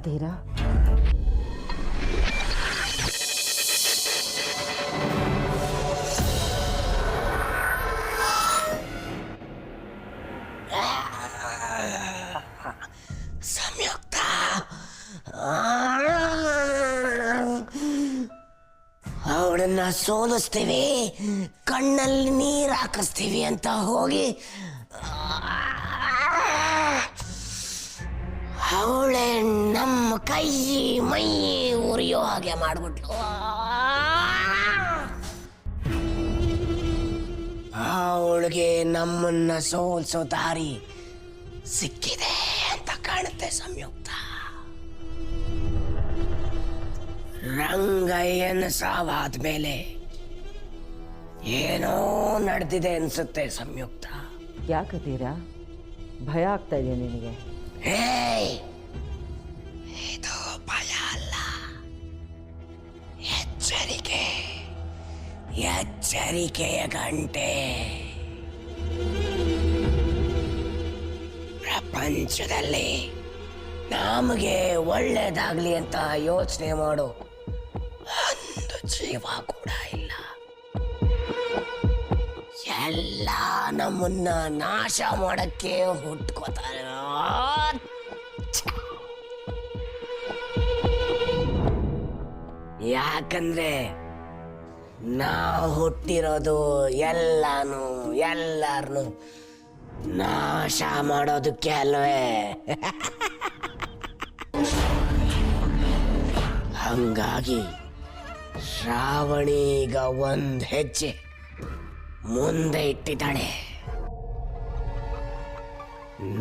ಅಧೀರ, ಸಂಯುಕ್ತ, ಅವಳನ್ನ ಸೋಲಿಸ್ತೀವಿ, ಕಣ್ಣಲ್ಲಿ ನೀರು ಹಾಕಿಸ್ತೀವಿ ಅಂತ ಹೋಗಿ ಅವಳೆ ನಮ್ಮ ಕೈ ಮೈ ಉರಿಯೋ ಹಾಗೆ ಮಾಡ್ಬಿಟ್ಲು. ಅವಳಿಗೆ ನಮ್ಮನ್ನ ಸೋಲ್ಸೋ ದಾರಿ ಸಿಕ್ಕಿದೆ ಅಂತ ಕಾಣುತ್ತೆ ಸಂಯುಕ್ತ. ರಂಗಯ್ಯನ ಸಾವಾದ್ಮೇಲೆ ಏನೋ ನಡೆದಿದೆ ಅನ್ಸುತ್ತೆ ಸಂಯುಕ್ತ. ಯಾಕತೀರ ಭಯ ಆಗ್ತಾ ಇದೆಯಾ ನಿನಗೆ? ಇದು ಭಯ ಅಲ್ಲ, ಎಚ್ಚರಿಕೆ, ಎಚ್ಚರಿಕೆಯ ಗಂಟೆ. ಪ್ರಪಂಚದಲ್ಲಿ ನಮಗೆ ಒಳ್ಳೇದಾಗ್ಲಿ ಅಂತ ಯೋಚನೆ ಮಾಡು ಒಂದು ಜೀವ ಕೂಡ ಇಲ್ಲ. ಎಲ್ಲ ನಮ್ಮನ್ನ ನಾಶ ಮಾಡಕ್ಕೆ ಹುಟ್ಕೋತಾರೆ. ಯಾಕಂದ್ರೆ ನಾವು ಹುಟ್ಟಿರೋದು ಎಲ್ಲಾರನು ನಾಶ ಮಾಡೋದಕ್ಕೆ ಅಲ್ವೇ? ಹಂಗಾಗಿ ಶ್ರಾವಣೀಗ ಒಂದ್ ಹೆಜ್ಜೆ ಮುಂದೆ ಇಟ್ಟಿದ್ದಾಳೆ.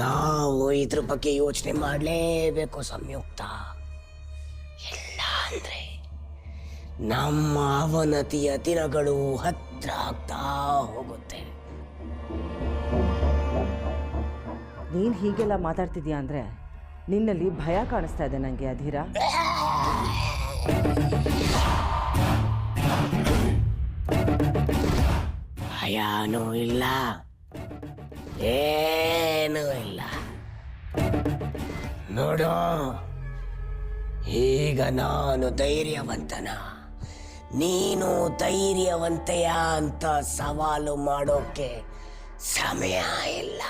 ನಾವು ಇದ್ರ ಬಗ್ಗೆ ಯೋಚನೆ ಮಾಡಲೇಬೇಕು ಸಂಯುಕ್ತ. ಇಲ್ಲ ಅಂದ್ರೆ ನಮ್ಮ ಅವನತಿಯ ದಿನಗಳು ಹತ್ರ ಆಗ್ತಾ ಹೋಗುತ್ತೆ. ನೀನು ಹೀಗೆಲ್ಲ ಮಾತಾಡ್ತಿದ್ಯಾ ಅಂದರೆ ನಿನ್ನಲ್ಲಿ ಭಯ ಕಾಣಿಸ್ತಾ ಇದೆ ನನಗೆ ಅಧೀರ. ಭಯನೂ ಇಲ್ಲ, ಏನೂ ಇಲ್ಲ. ನೋಡು, ಈಗ ನಾನು ಧೈರ್ಯವಂತನ, ನೀನು ಧೈರ್ಯವಂತೆಯ ಅಂತ ಸವಾಲು ಮಾಡೋಕೆ ಸಮಯ ಇಲ್ಲ.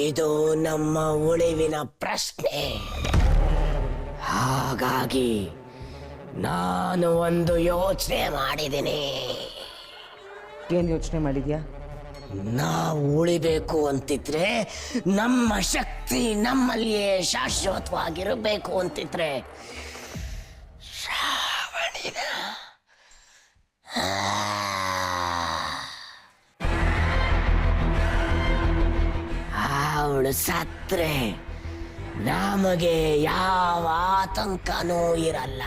ಇದು ನಮ್ಮ ಉಳಿವಿನ ಪ್ರಶ್ನೆ. ಹಾಗಾಗಿ ನಾನು ಒಂದು ಯೋಚನೆ ಮಾಡಿದ್ದೀನಿ. ಏನು ಯೋಚನೆ ಮಾಡಿದ್ಯಾ? ನಾವು ಉಳಿಬೇಕು ಅಂತಿದ್ರೆ, ನಮ್ಮ ಶಕ್ತಿ ನಮ್ಮಲ್ಲಿಯೇ ಶಾಶ್ವತವಾಗಿರಬೇಕು ಅಂತಿದ್ರೆ, ಶ್ರಾವಣಿನ ಅವಳು ಸತ್ರೆ ನಮಗೆ ಯಾವ ಆತಂಕನೂ ಇರಲ್ಲ.